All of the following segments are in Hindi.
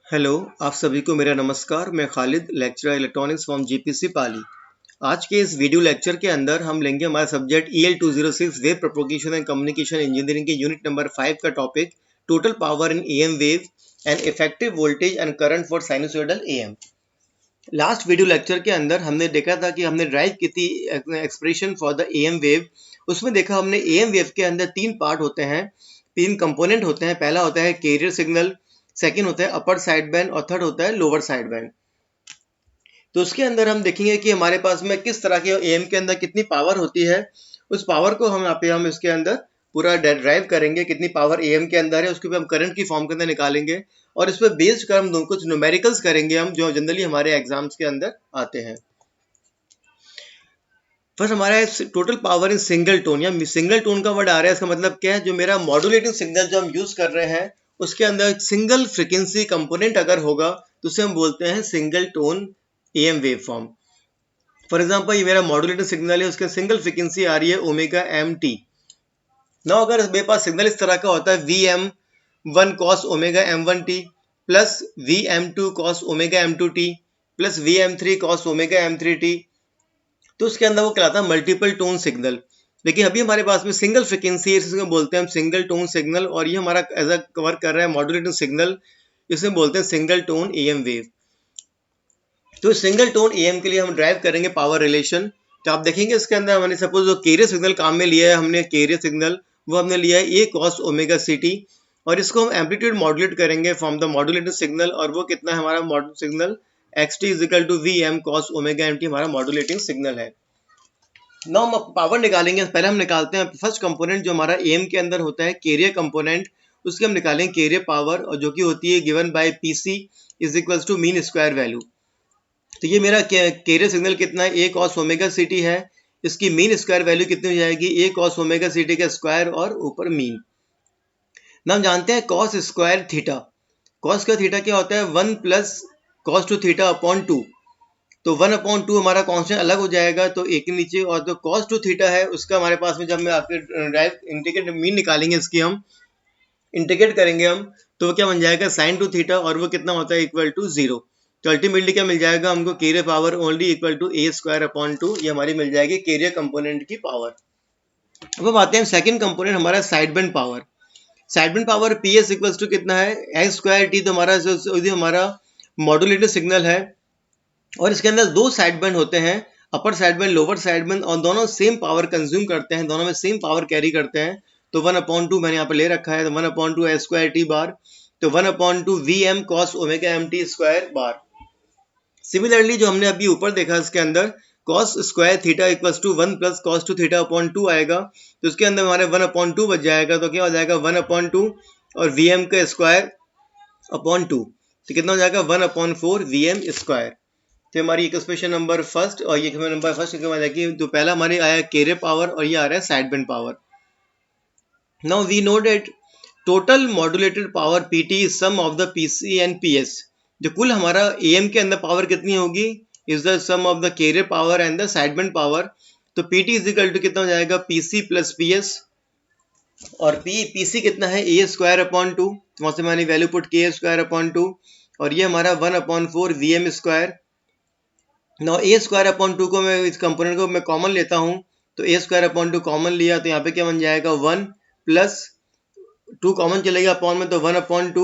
हेलो, आप सभी को मेरा नमस्कार। मैं Khalid, lecturer electronics from GPC Pali. आज के इस वीडियो लेक्चर के अंदर हम लेंगे हमारा subject EL206 wave propagation and communication engineering के यूनिट नंबर 5 का topic total power in am wave and effective voltage and current for sinusoidal am. Last video lecture के अंदर हमने देखा था कि हमने ड्राइव की थी expression for the am wave. उसमें देखा हमने एएम वेव के अंदर तीन पार्ट होते हैं, तीन कंपोनेंट होते हैं। पहला होता है कैरियर सिग्नल, सेकंड होता है अपर साइड बैंड और थर्ड होता है लोअर साइड बैंड। तो उसके अंदर हम देखेंगे कि हमारे पास में किस तरह के एएम के अंदर कितनी पावर होती है। उस पावर को हम यहाँ पे हम इसके अंदर पूरा ड्राइव करेंगे, कितनी पावर एएम के अंदर है उसके भी हम करंट की फॉर्म के अंदर निकालेंगे और इस पर बेस्ड कर हम कुछ न्यूमेरिकल्स करेंगे हम, जो जनरली हमारे एग्जाम्स के अंदर आते हैं। फर्स्ट हमारा total power in single tone, या सिंगल टोन का वर्ड आ रहा है, इसका मतलब क्या है, जो मेरा मॉड्यूलेटिंग सिग्नल जो हम यूज कर रहे हैं उसके अंदर सिंगल फ्रीक्वेंसी कंपोनेंट अगर होगा तो उसे हम बोलते हैं single tone am wave form. For example ये मेरा मॉड्यूलेटिंग सिग्नल है, उसके सिंगल फ्रीक्वेंसी आ रही है ओमेगा एम टी। ना अगर मेरे पास सिग्नल इस तरह का होता है V M one cos omega M one T plus V M two cos omega M two T plus V M three cos omega M three T, तो उसके अंदर वो कहलाता है मल्टीपल टोन सिग्नल। लेकिन अभी हमारे पास में सिंगल फ्रीक्वेंसी है, इसको बोलते हैं हम सिंगल टोन सिग्नल, और ये हमारा एज अ कवर कर रहा है मॉड्यूलेटिंग सिग्नल, इसे बोलते हैं सिंगल टोन एएम वेव। तो सिंगल टोन एएम के लिए हम ड्राइव करेंगे पावर रिलेशन। तो आप देखेंगे इसके अंदर हमने सपोज जो कैरियर सिग्नल काम में लिया है, हमने कैरियर सिग्नल वो हमने लिया है A cos omega C T, और इसको हम एम्पलीट्यूड मॉड्यूलेट करेंगे फ्रॉम द मॉड्यूलेटेड सिग्नल, और वो कितना है हमारा module signal X T equal to V M cos omega M T हमारा मॉड्यूलेटिंग सिग्नल है। ना हम पावर निकालेंगे, पहले हम निकालते हैं फर्स्ट कंपोनेंट जो हमारा एम के अंदर होता है कैरियर कंपोनेंट, उसके हम निकालेंगे कैरियर पावर, और जो कि होती है given by PC is equals to mean square value. तो ये मेरा कैरियर सिग्नल कितना है, A cos omega C T है, इसकी मीन स्क्वायर वैल्यू कितनी हो जाएगी, A cos omega C T का स्क्वायर और ऊपर मीन। ना हम जानते हैं कॉस स्क्वायर थीटा, कॉस का थीटा क्या होता है, one plus cos two theta upon two. तो वन अपॉन टू हमारा कॉन्स्टेंट अलग हो जाएगा, तो एक के नीचे, और जो कॉस टू थीटा है उसका हमारे पास में जब मैं आपके ड्राइव इंटीग्रेट मीन निकालेंगे, इसकी हम इंटीग्रेट करेंगे हम, तो वो क्या बन जाएगा साइन टू थीटा, और वो कितना होता है इक्वल टू जीरो। तो अल्टीमेटली क्या मिल जाएगा हमको, carrier power only equal to A square upon two, ये हमारी मिल जाएगी कैरियर कंपोनेंट की पावर। अब हम आते हैं सेकंड कंपोनेंट हमारा side band power. Side band power P S equal to कितना है, एक्स स्क्वायर टी, तो हमारा जो हमारा मॉड्यूलेटेड सिग्नल है, और इसके अंदर दो साइड बैंड होते हैं, upper side band lower side band, और दोनों सेम पावर कंज्यूम करते हैं, दोनों में सेम पावर कैरी करते हैं। तो वन अपॉन टू मैंने यहाँ पे ले रखा है, तो one upon two S square T bar, तो one upon two V M cos omega M T square bar. Similarly जो हमने अभी ऊपर देखा इसके अंदर cos square theta equals to one plus cos two theta upon two आएगा, तो इसके अंदर हमारे वन अपॉन टू बच जाएगा, तो क्या हो जाएगा वन अपॉन टू और वी एम का स्क्वायर अपॉन टू, तो कितना हो जाएगा one upon four V M square. तो हमारी इक्वेशन नंबर फर्स्ट, और ये नंबर फर्स्ट की तो पहला हमारे आया कैरियर पावर, और ये आ रहा है side band power. Now we know that total modulated power PT is sum of the PC and PS. जो कुल हमारा एएम के अंदर पावर कितनी होगी, is the sum of the carrier power and the side band power. तो पीटी इज इक्वल टू कितना हो जाएगा, पीसी प्लस पीएस, और पीसी कितना है ए स्क्वायर अपॉन टू, वहां से मैंने वैल्यू पुट के स्क्वायर अपॉन टू, और ये हमारा one upon four V M square. Now A square upon two को मैं इस कंपोनेंट को मैं कॉमन लेता हूँ, तो ए स्क्वायर अपॉन टू कॉमन लिया, तो यहाँ पे क्या बन जाएगा वन प्लस टू कॉमन चलेगा अपॉन में, तो वन अपॉन टू,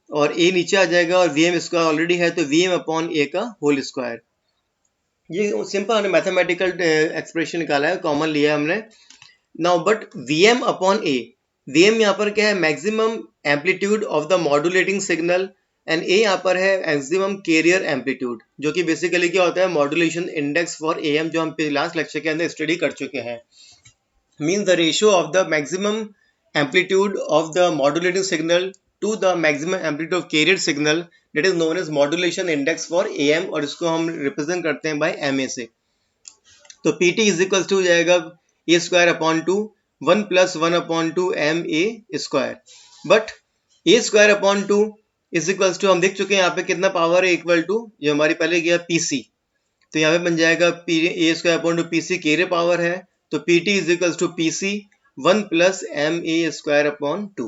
और ए नीचे आ जाएगा, और वी एम स्क्वायर ऑलरेडी है, तो वी एम अपॉन ए का होल स्क्वायर। ये सिंपल हमने मैथमेटिकल एक्सप्रेशन निकाला है, कॉमन लिया है हमने। Now but V M upon A, V M यहाँ पर क्या है, maximum amplitude of the modulating signal, and A यहाँ पर है मैक्सिमम कैरियर एम्पलीट्यूड, जो कि बेसिकली क्या होता है मॉड्यूलेशन इंडेक्स फॉर एएम, जो हम लास्ट लेक्चर के अंदर स्टडी कर चुके हैं। Means the ratio of the maximum amplitude of the modulating signal to the maximum amplitude of carrier signal, that is known as modulation index for AM, और इसको हम रिप्रेजेंट करते हैं बाय एम ए से। तो P T is equal to हो जाएगा A square upon two one plus one upon two M A square, but A square upon two is equal to हम देख चुके हैं यहाँ पे कितना पावर है, इक्वल टू जो हमारी पहले गया पीसी, तो यहाँ पे बन जाएगा A square upon two PC carrier power है, तो P T is equal to PC one plus M A square upon two.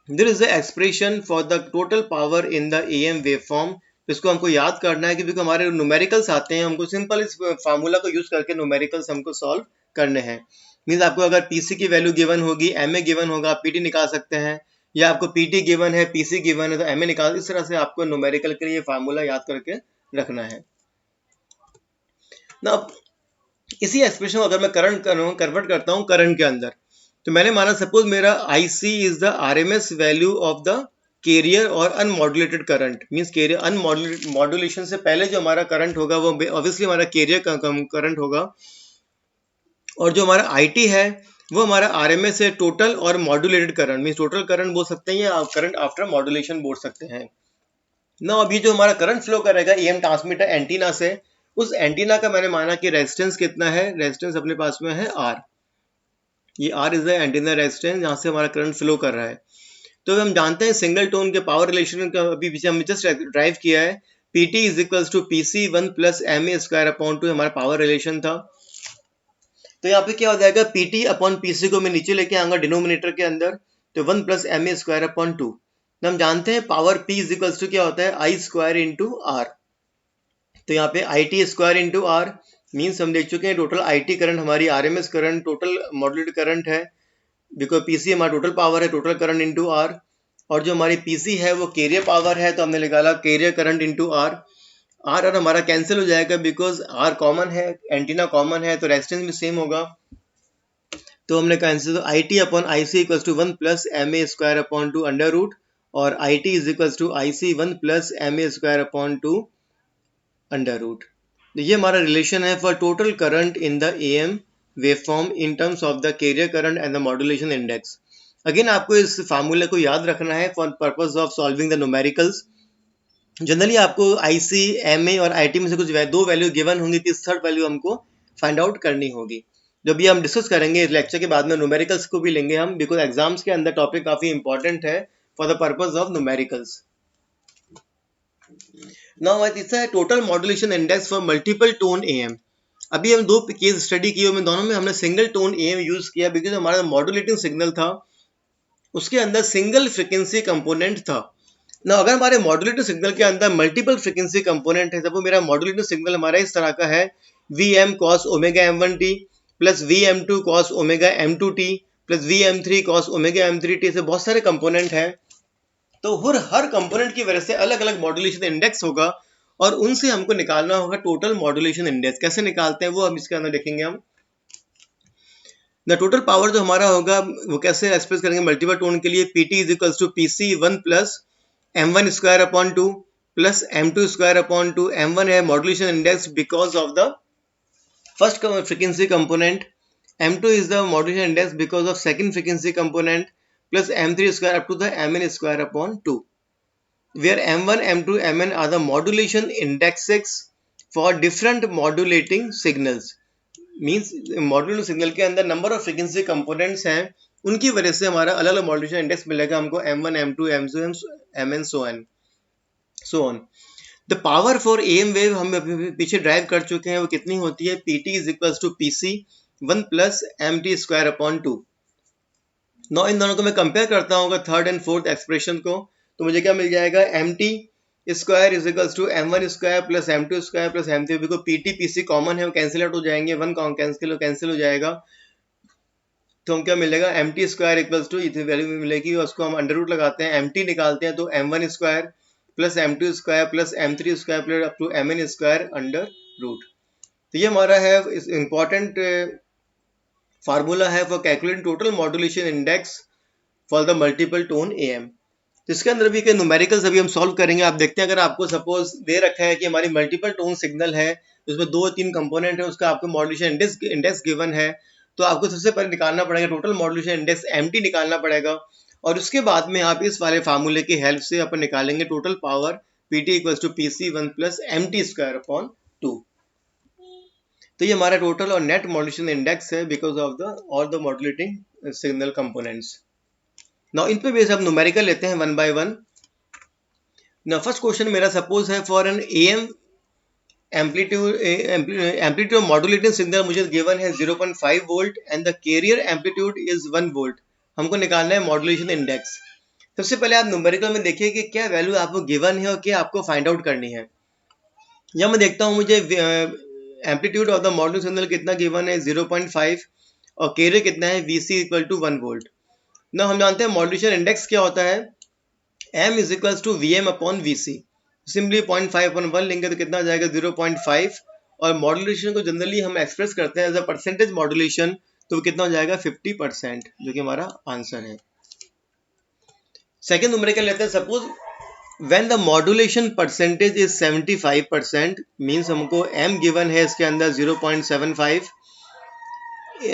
There is the expression for the total power in the AM waveform. इसको हमको याद करना है क्योंकि हमारे न्यूमेरिकल्स आते हैं, हमको सिंपल इस फार्मूला को यूज करके न्यूमेरिकल्स हमको सॉल्व करने हैं। मीन्स आपको अगर PC की वैल्यू गिवन होगी, MA गिवन होगा, आप PT निकाल सकते हैं, या आपको PT गिवन है, PC गिवन है तो MA निकाल। इस तरह से आपको न्यूमेरिकल के लिए फार्मूला याद करके रखना है ना। इसी एक्सप्रेशन को अगर मैं करंट कन्वर्ट करता हूँ करंट के अंदर, तो मैंने माना सपोज मेरा IC is the RMS value of the carrier और unmodulated current. Means carrier unmodulation से पहले जो हमारा करंट होगा वो ऑब्वियसली हमारा कैरियर करंट होगा, और जो हमारा IT है वो हमारा RMS है टोटल और modulated current. Means total current बोल सकते हैं या करंट आफ्टर मॉड्यूलेशन बोल सकते हैं ना। अभी जो हमारा करंट फ्लो करेगा AM ट्रांसमीटर एंटीना से, उस एंटीना का मैंने माना कि रेजिस्टेंस कितना है, रेजिस्टेंस अपने पास में है R। ये R is the antenna resistance जहाँ से हमारा करंट फ्लो कर रहा है। तो हम जानते हैं सिंगल टोन के पावर रिलेशन का अभी पीछे हमने जस्ट ड्राइव किया है। PT is equals to PC 1 plus MA square upon 2 हमारा पावर रिलेशन था। तो यहाँ पे क्या हो जाएगा, PT अपॉन PC को मैं नीचे लेके आऊंगा डिनोमिनेटर के अंदर, तो 1 प्लस MA स्क्वायर अपॉन 2। तो हम जानते हैं power P is equals to क्या होता है, I स्क्वायर इंटू R। तो यहाँ पे IT square into R means हम देख चुके हैं टोटल IT करंट हमारी RMS current total modulated current है, बिकॉज PC हमारा टोटल पावर है, टोटल करंट इंटू R। और जो हमारी PC है वो कैरियर पावर है, तो हमने निकाला career current into R। R और हमारा कैंसिल हो जाएगा बिकॉज R कॉमन है, एंटीना कॉमन है, तो रेजिस्टेंस भी सेम होगा। तो हमने कैंसिल, तो IT upon IC equals to 1 plus MA square upon 2 under root, और IT is equals to IC 1 plus MA square upon 2 under root. ये हमारा रिलेशन है for total current in the AM waveform in terms of the carrier current and the modulation index. Again आपको इस फार्मूले को याद रखना है for purpose of solving the numericals. Generally आपको IC, MA और IT में से कुछ दो वैल्यू गिवन होंगी, थर्ड वैल्यू हमको फाइंड आउट करनी होगी। जब भी हम डिस्कस करेंगे इस लेक्चर के बाद में न्यूमेरिकल्स को भी लेंगे हम, बिकॉज एग्जाम्स के अंदर टॉपिक काफी इंपॉर्टेंट है for the purpose of numericals. Now it's a total modulation index for multiple tone AM। अभी हम दो केस स्टडी किए, में दोनों में हमने सिंगल टोन AM यूज किया बिकॉज हमारा मॉड्यूलेटिंग सिग्नल था, उसके अंदर सिंगल फ्रीक्वेंसी कंपोनेंट था ना। अगर हमारे मॉड्यूलेटिंग सिग्नल के अंदर मल्टीपल फ्रीक्वेंसी कंपोनेंट है, तब मेरा मॉड्यूलेटिंग सिग्नल हमारा इस तरह का है, Vm cos omega m1t plus Vm2 cos omega m2t plus Vm3 cos omega m3t। से बहुत सारे कंपोनेंट हैं, तो हर कंपोनेंट की वजह से अलग अलग मॉड्यूलेशन इंडेक्स होगा, और उनसे हमको निकालना होगा टोटल मॉड्यूलेशन इंडेक्स। कैसे निकालते हैं वो हम इसके अंदर देखेंगे। हम द टोटल पावर जो हमारा होगा वो कैसे एक्सप्रेस करेंगे मल्टीपल टोन के लिए, PT is equals to PC 1 plus M1 square upon 2 plus M2 square upon 2। M1 है modulation index because of the first frequency component, M2 is the modulation index because of second frequency component, plus M3 square up to the Mn square upon 2, where M1, M2, Mn are the modulation indexes for different modulating signals. Means modulating signal के अंदर number of frequency components हैं, उनकी वजह से हमारा अलग अलग modulation index मिलेगा हमको, M1, M2, M2, Mn so on. The power for AM wave हम पीछे ड्राइव कर चुके हैं, वो कितनी होती है, PT is equals to PC 1 plus MT square upon 2। नौ इन दोनों को मैं कंपेयर करता हूँ थर्ड एंड फोर्थ एक्सप्रेशन को, तो मुझे क्या मिल जाएगा, MT square is equals to M1 square plus M2 square plus M3। Because PT PC common है, वो कैंसिल आउट हो जाएंगे, वन कैंसिल हो जाएगा, तो हम क्या मिलेगा, MT स्क्वायर इक्वल्स टू इतनी वैल्यू मिलेगी, उसको हम अंडर रूट लगाते हैं, MT निकालते हैं, तो M1 square plus M2 square plus M3 square plus up to Mn square under root. तो ये हमारा है इंपॉर्टेंट फार्मूला है for calculating total modulation index for the multiple tone AM। तो इसके अंदर भी न्यूमेरिकल्स अभी हम सॉल्व करेंगे। आप देखते हैं, अगर आपको सपोज दे रखा है कि हमारी मल्टीपल टोन सिग्नल है, उसमें 2-3 कंपोनेंट है, उसका आपको मॉड्यूलेशन इंडेक्स गिवन है, तो आपको सबसे पहले निकालना पड़ेगा टोटल मॉड्यूलेशन इंडेक्स MT निकालना पड़ेगा, और उसके बाद में आप इस वाले फार्मूले की हेल्प से अपन निकालेंगे total power PT equals to PC 1 plus MT square upon 2। तो ये हमारा टोटल और नेट मॉड्यूलेशन इंडेक्स है because of the all the modulating signal components. Now इन पे बेस अब न्यूमेरिकल लेते हैं one by one. Now first question मेरा सपोज है for an AM amplitude modulating signal मुझे गिवन है 0.5 volt and the carrier amplitude is 1 volt. हमको निकालना है मॉड्यूलेशन इंडेक्स। सबसे पहले आप न्यूमेरिकल में देखिए कि क्या वैल्यू आपको गिवन है और क्या आपको फाइंड आउट करनी है। यहाँ मैं देखता हूँ मुझे amplitude of the modelling signal कितना गिवन है 0.5 और केरे कितना है Vc इक्वल टू 1 वोल्ट। ना हम जानते हैं मॉड्यूलेशन इंडेक्स क्या होता है, m is equal to V M upon V C. Simply 0.5 upon 1 लेंगे तो कितना आ जाएगा 0.5 और मॉड्यूलेशन को जनरली हम एक्सप्रेस करते हैं एज अ परसेंटेज मॉड्यूलेशन, तो वो कितना हो जाएगा 50%, जो कि हमारा आंसर है। सेकेंड न्यूमेरिकल लेते हैं। Suppose when the modulation percentage is 75% means हमको m given है इसके अंदर 0.75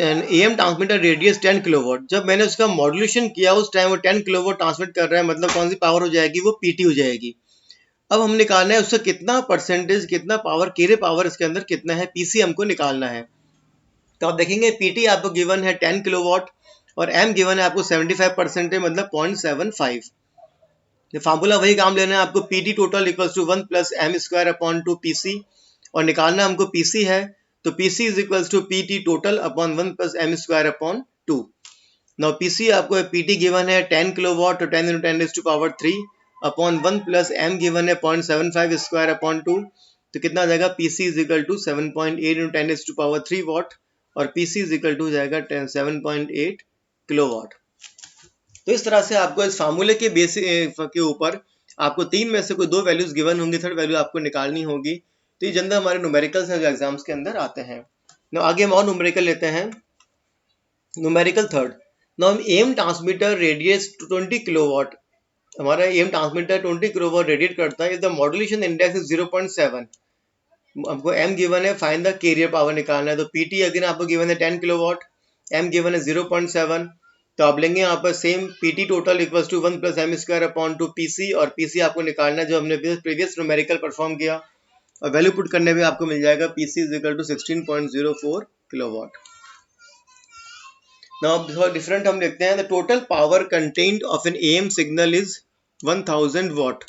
and am transmitter radius 10 kilowatt. जब मैंने उसका मॉड्यूलेशन किया उस टाइम वो 10 किलोवाट ट्रांसमिट कर रहा है, मतलब कौन सी पावर हो जाएगी, वो पीटी हो जाएगी। अब हम निकालना है उसका कितना परसेंटेज, कितना पावर, केरे पावर इसके अंदर कितना है, पीसी हमको निकालना है। तो आप देखेंगे पीटी आपको गिवन है 10 किलोवाट और एम गिवन है आपको 75% है, मतलब 0.75। फार्मूला वही काम लेना है आपको, P T total equal to 1 plus M square upon 2 PC, और निकालना हमको पीसी है तो PC is equal to P T total upon 1 plus M square upon 2। Now PC आपको पीटी गिवन है 10 किलोवाट तो 10 into 10 raised to power 3 upon 1 plus M given है 0.75 स्क्वायर अपॉन 2, तो कितना आ जाएगा PC is equal to 7.8 into 10 raised to power 3 watt और पीसी इज इक्वल टू जाएगा 7.8 किलोवाट। तो इस तरह से आपको इस फार्मूले के बेसिस के ऊपर आपको तीन में से कोई दो वैल्यूज गिवन होंगी, थर्ड वैल्यू आपको निकालनी होगी। तो ये जनरल हमारे न्यूमेरिकल्स हैं जो एग्जाम्स के अंदर आते हैं। ना आगे हम और न्यूमेरिकल लेते हैं। Numerical third. ना हम एम ट्रांसमीटर रेडियस 20 किलोवाट, हमारा एम ट्रांसमीटर 20 किलोवाट रेडिएट करता है। If the modulation index is 0.7, आपको एम गिवन है, फाइंड द कैरियर पावर निकालना है। तो पीटी अगेन आपको गिवन है 10 किलोवाट, एम गिवन है 0.7, तो आप लेंगे यहाँ पर same PT total equals to 1 plus M square upon 2 PC, और पीसी आपको निकालना है जो हमने प्रीवियस न्यूमेरिकल परफॉर्म किया, और वैल्यू पुट करने में आपको मिल जाएगा PC is equal to 16.04 kilowatt. Now थोड़ा डिफरेंट हम देखते हैं। The total power content of an AM signal is 1000 watt.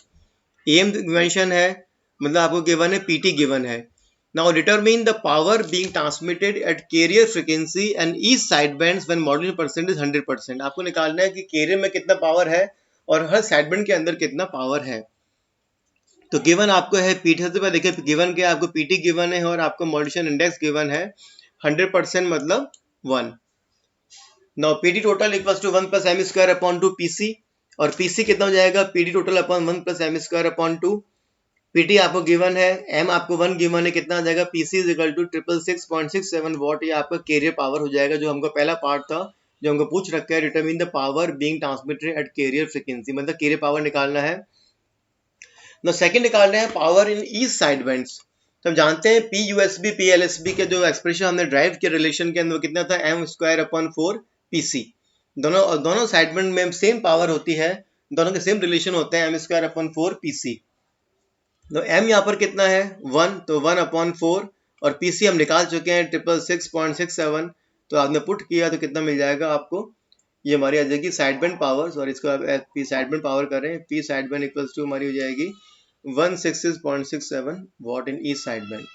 AM mention है, मतलब आपको गिवन है, पीटी गिवन है। Now determine the power being transmitted at carrier frequency and each sidebands when modulation percent is 100%। आपको निकालना है कि carrier में कितना पावर है और हर साइडबैंड के अंदर कितना पावर है। तो गिवन आपको है पीटी, सबसे पहले देखिए गिवन क्या, आपको पीटी गिवन है और आपको मॉड्यूलेशन इंडेक्स गिवन है 100%, मतलब 1। Now PT total equals to 1 plus M square upon 2 PC, और पीसी कितना हो जाएगा, PT total upon 1 plus M square upon 2। PT आपको गिवन है, एम आपको 1 गिवन है, कितना आ जाएगा PC is equal to 666.67 watt. ये आपका कैरियर पावर हो जाएगा, जो हमको पहला पार्ट था जो हमको पूछ रखा है, determine the power being transmitted at carrier frequency, मतलब कैरियर पावर निकालना है। ना सेकंड निकालना है पावर इन ईच साइडबैंड्स। तो हम जानते हैं पी यूएसबी पी एलएसबी के जो एक्सप्रेशन हमने ड्राइव किया रिलेशन के अंदर कितना था, एम स्क्वायर अपॉन 4 पीसी। दोनों साइडबैंड में सेम पावर होती है, दोनों के सेम रिलेशन होते हैं, एम स्क्वायर अपॉन 4 पीसी। तो m यहाँ पर कितना है 1, तो 1 अपॉन 4, और पीसी हम निकाल चुके हैं 666.67, तो आपने पुट किया तो कितना मिल जाएगा आपको, ये हमारी आ जाएगी साइडबैंड पावर, सॉरी इसको पी साइडबैंड पावर कर रहे हैं, पी साइडबैंड इक्वल्स टू हमारी हो जाएगी 166.67 वाट इन ईच साइडबैंड।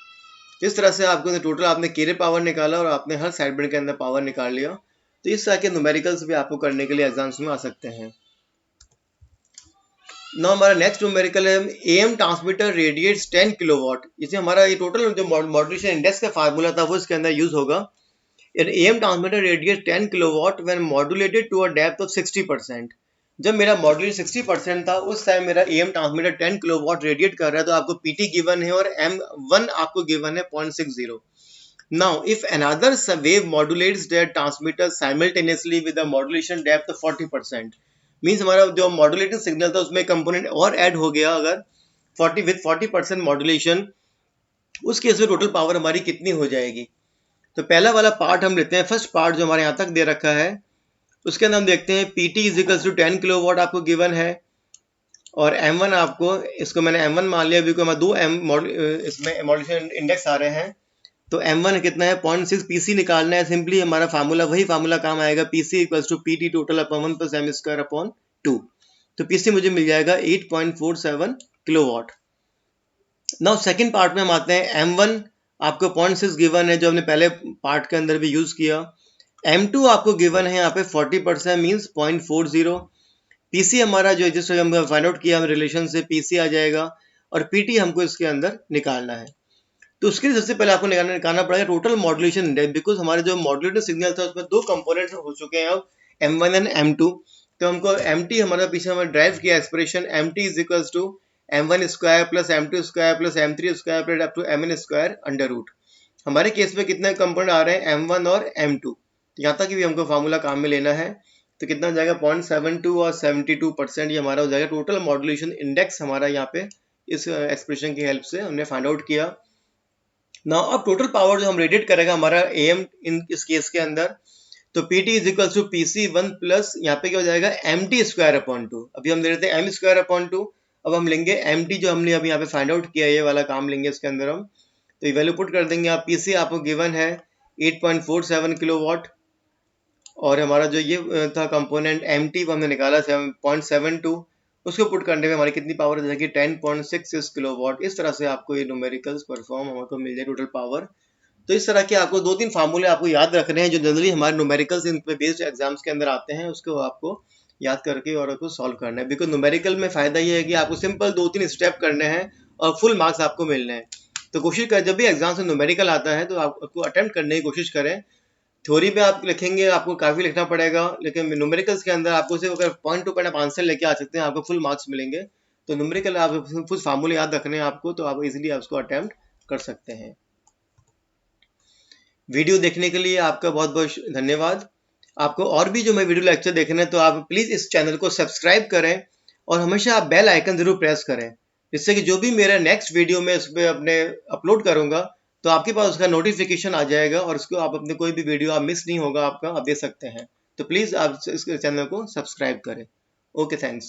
इस तरह से आपको टोटल आपने कैरियर पावर निकाला और आपने हर साइडबैंड के अंदर पावर निकाल लिया। तो इस तरह के न्यूमेरिकल्स भी आपको करने के लिए एग्जाम्स में आ सकते हैं। ना हमारा नेक्स्ट न्यूमेरिकल है, एएम ट्रांसमीटर रेडिएट्स 10 किलोवाट। इसे हमारा ये टोटल जो मॉड्यूलेशन इंडेक्स का फार्मूला था वो इसके अंदर यूज होगा। AM transmitter radiates 10 kilowatt when modulated to a depth of 60%। जब मेरा मॉड्यूलेशन 60% था उस टाइम मेरा एएम ट्रांसमीटर 10 किलोवाट रेडिएट कर रहा है, तो आपको पीटी गिवन है और m1 आपको गिवन है 0.60। Now if another wave modulates that transmitter simultaneously with a modulation depth of 40%, means हमारा जो मॉड्यूलेटिंग सिग्नल था उसमें कंपोनेंट और ऐड हो गया अगर 40% मॉड्यूलेशन, उस केस में टोटल पावर हमारी कितनी हो जाएगी। तो पहला वाला पार्ट हम लेते हैं, फर्स्ट पार्ट जो हमारे यहाँ तक दे रखा है उसके अंदर हम देखते हैं PT is equals to 10 kilowatt आपको गिवन है, और m1 आपको, इसको मैंने m1 मान लिया बिकॉज दो इसमें मॉड्यूलेशन इंडेक्स आ रहे हैं। तो m1 कितना है 0.6 पीसी निकालना है। सिंपली हमारा फार्मूला वही फार्मूला काम आएगा, PC equals to PT total upon 1 plus M square upon 2। तो पीसी मुझे मिल जाएगा 8.47 किलोवाट। नाउ सेकंड पार्ट में हम आते हैं, m1 आपको 0.6 गिवन है जो हमने पहले पार्ट के अंदर भी यूज किया। m2 आपको गिवन है यहाँ पे 40% मीन्स 0.40, पीसी हमारा जो जिस हम फाइंड आउट किया हम रिलेशन से पीसी आ जाएगा और पीटी हमको इसके अंदर निकालना है। तो उसके लिए सबसे पहले आपको निकालना पड़ेगा टोटल मॉड्यूलेशन इंडेक्स, बिकॉज हमारे जो मॉड्यूलेटेड सिग्नल था उसमें दो कंपोनेंट्स हो चुके हैं अब, M1 एंड M2। तो हमको MT हमारा पीछे हमें ड्राइव किया expression MT is equal to M1 square plus M2 square plus M3 square plus up to Mn square under root. हमारे केस में कितने कंपोनेंट आ रहे हैं M1 और M2, यहाँ तक भी हमको फार्मूला काम में लेना है। तो कितना हो जाएगा 0.72 और 72% ये हमारा हो जाएगा टोटल मॉड्यूलेशन इंडेक्स हमारा यहाँ पे इस एक्सप्रेशन की हेल्प से हमने फाइंड आउट किया। ना अब टोटल पावर जो हम रेडिएट करेगा हमारा AM इन इस केस के अंदर, तो PT is equal to PC1 plus यहाँ पे क्या हो जाएगा MT स्क्वायर अपॉन 2। अभी हम ले लेते हैं M स्क्वायर अपॉन 2, अब हम लेंगे MT जो हमने अभी यहाँ पे फाइंड आउट किया, ये वाला काम लेंगे इसके अंदर हम। तो ये वैल्यू पुट कर देंगे आप, PC आपको गिवन है 8.47 किलोवाट और हमारा जो ये था कंपोनेंट MT वो हमने निकाला 7.72, उसको पुट करने में हमारी कितनी पावर हो जाएगी 10.66 किलोवाट। इस तरह से आपको ये न्यूमेरिकल्स परफॉर्म हमको मिल जाए टोटल पावर। तो इस तरह के आपको 2-3 फार्मूले आपको याद रखने हैं जो जनरली हमारे न्यूमेरिकल्स इन पे बेस्ड एग्जाम्स के अंदर आते हैं, उसको आपको याद करके और उसको सॉल्व करना है। बिकॉज न्यूमेरिकल में फायदा ये है कि आपको सिंपल 2-3 स्टेप करने हैं और फुल मार्क्स आपको मिलने हैं। तो कोशिश करें जब भी एग्जाम से न्यूमेरिकल आता है तो आपको अटेम्प्ट करने की कोशिश करें। थ्योरी में आप लिखेंगे आपको काफ़ी लिखना पड़ेगा, लेकिन न्यूमेरिकल्स के अंदर आपको सिर्फ अगर पॉइंट टू पॉइंट आप आंसर लेके आ सकते हैं आपको फुल मार्क्स मिलेंगे। तो न्यूमेरिकल आप कुछ फार्मूले याद रखने हैं आपको, तो आप इजीली उसको अटेम्प्ट कर सकते हैं। वीडियो देखने के लिए आपका बहुत बहुत धन्यवाद। आपको और भी जो मैं वीडियो लेक्चर देखने हैं तो आप प्लीज़ इस चैनल को सब्सक्राइब करें और हमेशा आप बेल आइकन ज़रूर प्रेस करें, जिससे कि जो भी मेरा नेक्स्ट वीडियो में उस पर अपने अपलोड करूँगा तो आपके पास उसका नोटिफिकेशन आ जाएगा और उसको आप अपने कोई भी वीडियो आप मिस नहीं होगा आपका, आप देख सकते हैं। तो प्लीज़ आप इस चैनल को सब्सक्राइब करें। Okay, thanks.